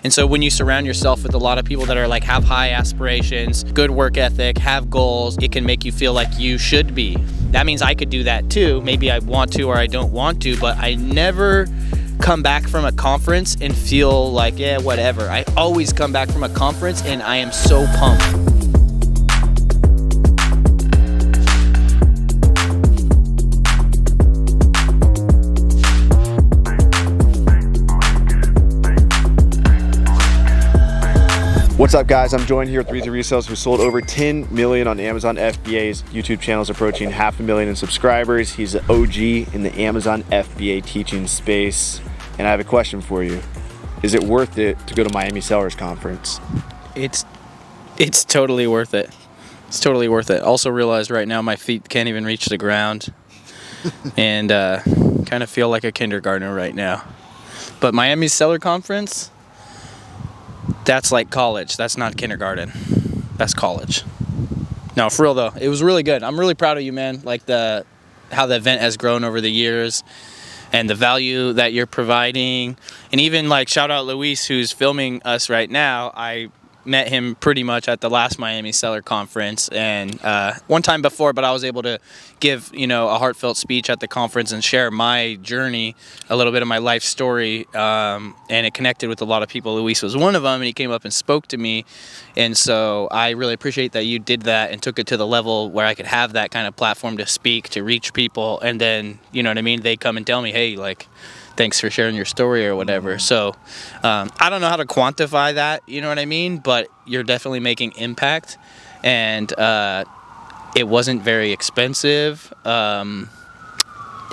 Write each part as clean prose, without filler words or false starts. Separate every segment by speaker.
Speaker 1: And so when you surround yourself with a lot of people that are like have high aspirations, good work ethic, have goals, it can make you feel like you should be. That means I could do that too. Maybe I want to or I don't want to, but I never come back from a conference and feel like, yeah, whatever. I always come back from a conference and I am so pumped.
Speaker 2: What's up, guys? I'm joined here with Reezy Resales, who sold over 10 million on Amazon FBA's YouTube channel is approaching 500,000 in subscribers. He's an OG in the Amazon FBA teaching space. And I have a question for you. Is it worth it to go to Miami Sellers Conference?
Speaker 1: It's totally worth it. It's totally worth it. Also realized right now my feet can't even reach the ground. And kind of feel like a kindergartner right now. But Miami Seller Conference, that's like college. That's not kindergarten. That's college. No, for real though, it was really good. I'm really proud of you, man. Like how the event has grown over the years and the value that you're providing. And even like shout out Luis, who's filming us right now. I met him pretty much at the last Miami Seller Conference and one time before, but I was able to give, a heartfelt speech at the conference and share my journey, a little bit of my life story, and it connected with a lot of people. Luis was one of them, and he came up and spoke to me, and so I really appreciate that you did that and took it to the level where I could have that kind of platform to speak, to reach people, and then, you know what I mean, they come and tell me, hey, like, thanks for sharing your story or whatever. So I don't know how to quantify that, you know what I mean? But you're definitely making impact, and it wasn't very expensive.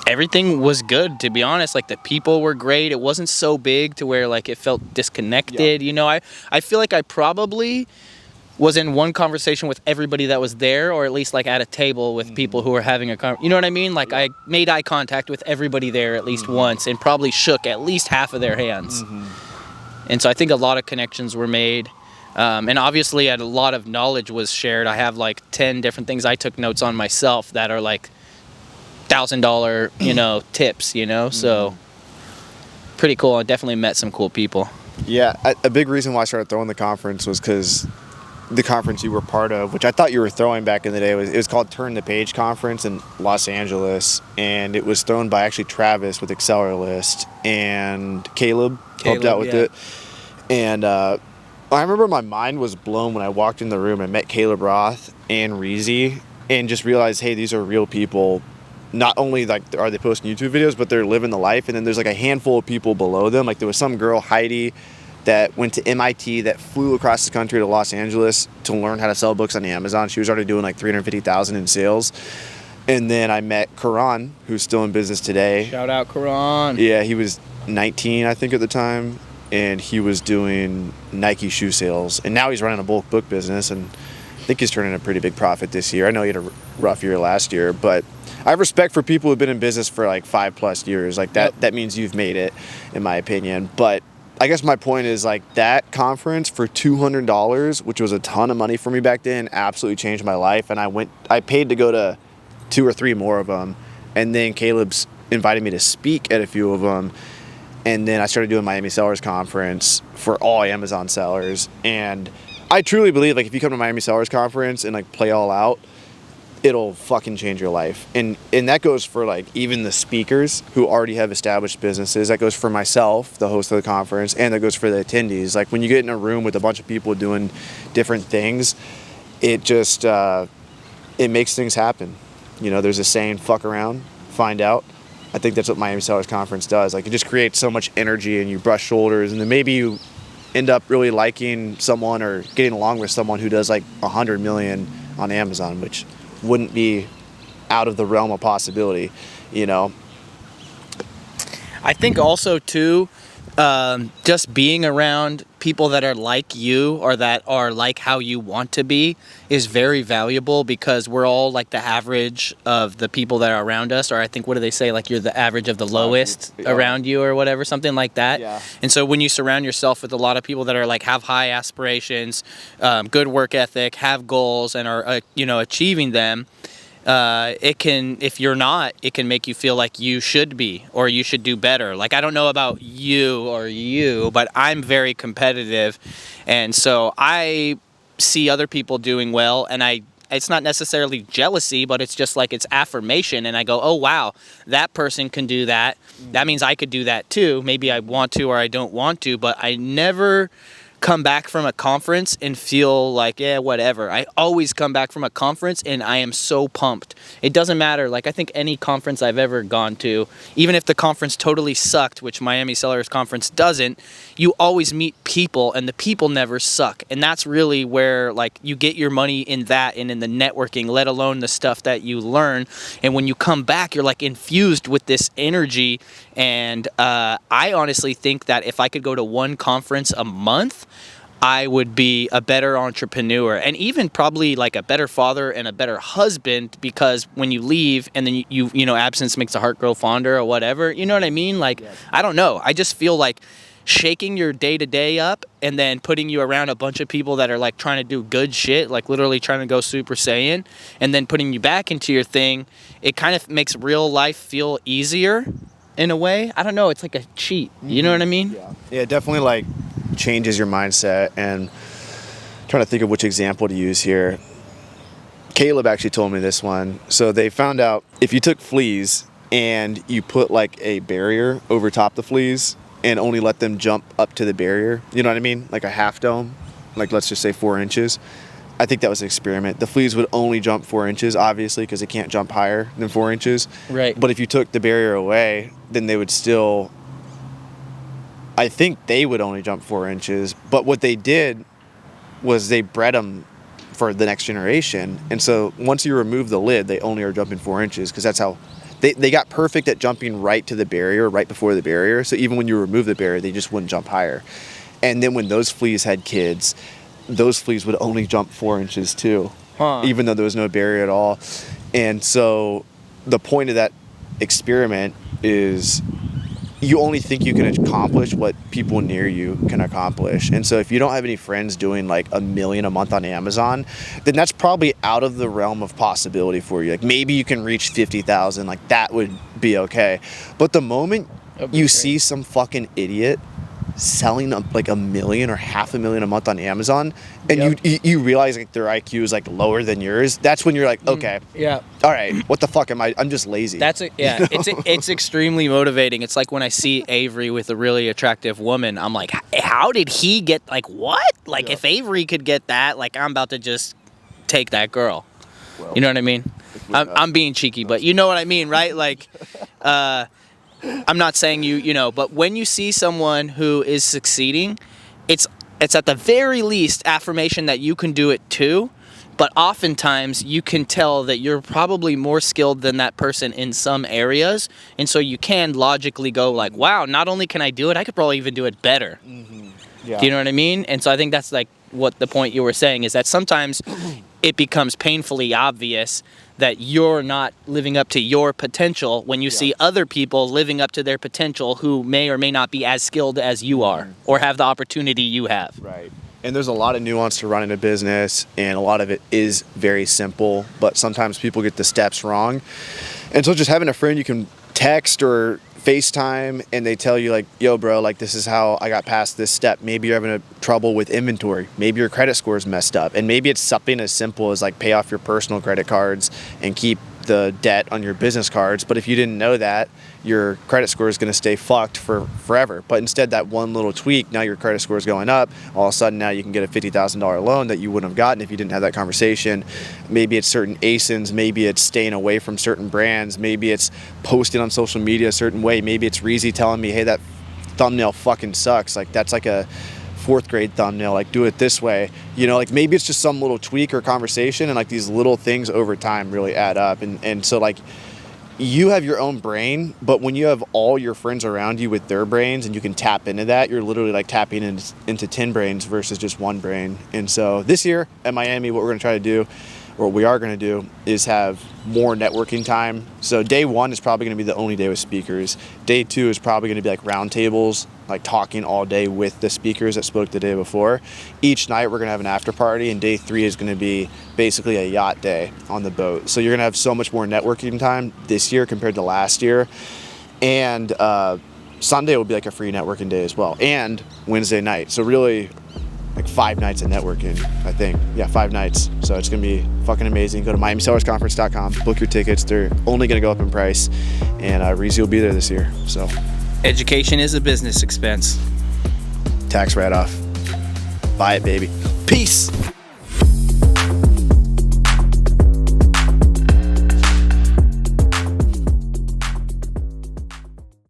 Speaker 1: Everything was good, to be honest. Like the people were great. It wasn't so big to where like it felt disconnected. Yeah. I feel like I probably was in one conversation with everybody that was there, or at least like at a table with people who were having a conversation. You know what I mean? Like I made eye contact with everybody there at least once and probably shook at least half of their hands. And so I think a lot of connections were made. And obviously a lot of knowledge was shared. I have like 10 different things I took notes on myself that are like $1,000, tips, so pretty cool. I definitely met some cool people.
Speaker 2: Yeah, a big reason why I started throwing the conference was because the conference you were part of, which I thought you were throwing back in the day, it was called Turn the Page Conference in Los Angeles, and it was thrown by actually Travis with Acceleralist, and Caleb helped out with it. And I remember my mind was blown when I walked in the room and met Caleb Roth and Reezy and just realized, hey, these are real people. Not only like are they posting YouTube videos, but they're living the life. And then there's like a handful of people below them. Like there was some girl, Heidi, that went to MIT, that flew across the country to Los Angeles to learn how to sell books on Amazon. She was already doing like $350,000 in sales. And then I met Karan, who's still in business today.
Speaker 1: Shout out Karan.
Speaker 2: Yeah, he was 19, I think, at the time. And he was doing Nike shoe sales. And now he's running a bulk book business. And I think he's turning a pretty big profit this year. I know he had a rough year last year. But I have respect for people who've been in business for like 5+ years. Like that means you've made it, in my opinion. But I guess my point is like that conference for $200, which was a ton of money for me back then, absolutely changed my life. And I paid to go to 2 or 3 more of them. And then Caleb's invited me to speak at a few of them. And then I started doing Miami Sellers Conference for all Amazon sellers. And I truly believe like if you come to Miami Sellers Conference and like play all out, it'll fucking change your life. And that goes for like even the speakers who already have established businesses. That goes for myself, the host of the conference, and that goes for the attendees. Like when you get in a room with a bunch of people doing different things, it just it makes things happen. There's a saying, fuck around, find out. I think that's what Miami Sellers Conference does. Like it just creates so much energy and you brush shoulders, and then maybe you end up really liking someone or getting along with someone who does like 100 million on Amazon, which wouldn't be out of the realm of possibility,
Speaker 1: I think also too, just being around people that are like you or that are like how you want to be is very valuable, because we're all like the average of the people that are around us, or I think, what do they say, like you're the average of the lowest around you or whatever, something like that.
Speaker 2: Yeah.
Speaker 1: And so when you surround yourself with a lot of people that are like have high aspirations, good work ethic, have goals, and are achieving them, it can, if you're not, it can make you feel like you should be or you should do better. Like, I don't know about you, but I'm very competitive, and so I see other people doing well, and it's not necessarily jealousy, but it's just like it's affirmation, and I go, oh wow, that person can do that. That means I could do that too. Maybe I want to or I don't want to, but I never come back from a conference and feel like, yeah, whatever. I always come back from a conference and I am so pumped. It doesn't matter. Like, I think any conference I've ever gone to, even if the conference totally sucked, which Miami Sellers Conference doesn't, you always meet people and the people never suck. And that's really where, like, you get your money in that and in the networking, let alone the stuff that you learn. And when you come back, you're like infused with this energy. And I honestly think that if I could go to one conference a month, I would be a better entrepreneur and even probably like a better father and a better husband, because when you leave and then you know, absence makes the heart grow fonder or whatever, you know what I mean? Like, yes. I don't know. I just feel like shaking your day-to-day up and then putting you around a bunch of people that are like trying to do good shit, like literally trying to go Super Saiyan, and then putting you back into your thing, it kind of makes real life feel easier in a way. I don't know. It's like a cheat. You know what I mean?
Speaker 2: Yeah, definitely like changes your mindset. And I'm trying to think of which example to use here. Caleb actually told me this one. So they found out if you took fleas and you put like a barrier over top the fleas and only let them jump up to the barrier, you know what I mean? Like a half dome, like let's just say 4 inches. I think that was an experiment. The fleas would only jump 4 inches, obviously, because they can't jump higher than 4 inches.
Speaker 1: Right.
Speaker 2: But if you took the barrier away, then they would still, I think they would only jump 4 inches. But what they did was they bred them for the next generation. And so once you remove the lid, they only are jumping 4 inches, because that's how they got perfect at jumping right to the barrier, right before the barrier. So even when you remove the barrier, they just wouldn't jump higher. And then when those fleas had kids, those fleas would only jump 4 inches too, even though there was no barrier at all. And so the point of that experiment is you only think you can accomplish what people near you can accomplish. And so if you don't have any friends doing like $1 million a month on Amazon, then that's probably out of the realm of possibility for you. Like maybe you can reach 50,000, like that would be okay. But the moment you see some fucking idiot selling like $1 million or $500,000 a month on Amazon, and you realize like their IQ is like lower than yours, that's when you're like, okay, all right, what the fuck am I? I'm just lazy.
Speaker 1: It's extremely motivating. It's like when I see Avery with a really attractive woman, I'm like, how did he get, like, what? Like, if Avery could get that, like, I'm about to just take that girl. Well, you know what I mean? I'm being cheeky, but you know what I mean, right? Like, I'm not saying you know, but when you see someone who is succeeding, it's at the very least affirmation that you can do it too. But oftentimes you can tell that you're probably more skilled than that person in some areas. And so you can logically go like, wow, not only can I do it, I could probably even do it better. Mm-hmm. Yeah. Do you know what I mean? And so I think that's like what the point you were saying is that sometimes it becomes painfully obvious that you're not living up to your potential when you see other people living up to their potential who may or may not be as skilled as you are or have the opportunity you have.
Speaker 2: Right. And there's a lot of nuance to running a business, and a lot of it is very simple, but sometimes people get the steps wrong. And so just having a friend you can text or FaceTime and they tell you like, yo bro, like this is how I got past this step. Maybe you're having trouble with inventory. Maybe your credit score is messed up. And maybe it's something as simple as like pay off your personal credit cards and keep the debt on your business cards. But if you didn't know that, your credit score is going to stay fucked for forever. But instead, that one little tweak, now your credit score is going up. All of a sudden, now you can get a $50,000 loan that you wouldn't have gotten if you didn't have that conversation. Maybe it's certain ASINs. Maybe it's staying away from certain brands. Maybe it's posting on social media a certain way. Maybe it's Reezy telling me, hey, that thumbnail fucking sucks. Like, that's like a 4th grade thumbnail, like do it this way, you know, like maybe it's just some little tweak or conversation, and like these little things over time really add up. And so like you have your own brain, but when you have all your friends around you with their brains and you can tap into that, you're literally like tapping into 10 brains versus just one brain. And so this year at Miami, what we're going to try to do, or what we are going to do, is have more networking time. So day 1 is probably going to be the only day with speakers. Day 2 is probably going to be like roundtables, like talking all day with the speakers that spoke the day before. Each night we're going to have an after party, and day 3 is going to be basically a yacht day on the boat. So you're going to have so much more networking time this year compared to last year. And Sunday will be like a free networking day as well, and Wednesday night. So really like 5 nights of networking, I think. Yeah, 5 nights. So it's going to be fucking amazing. Go to MiamiSellersConference.com, book your tickets. They're only going to go up in price, and Reezy will be there this year. So
Speaker 1: Education is a business expense.
Speaker 2: tax write-off. Buy it, baby. Peace.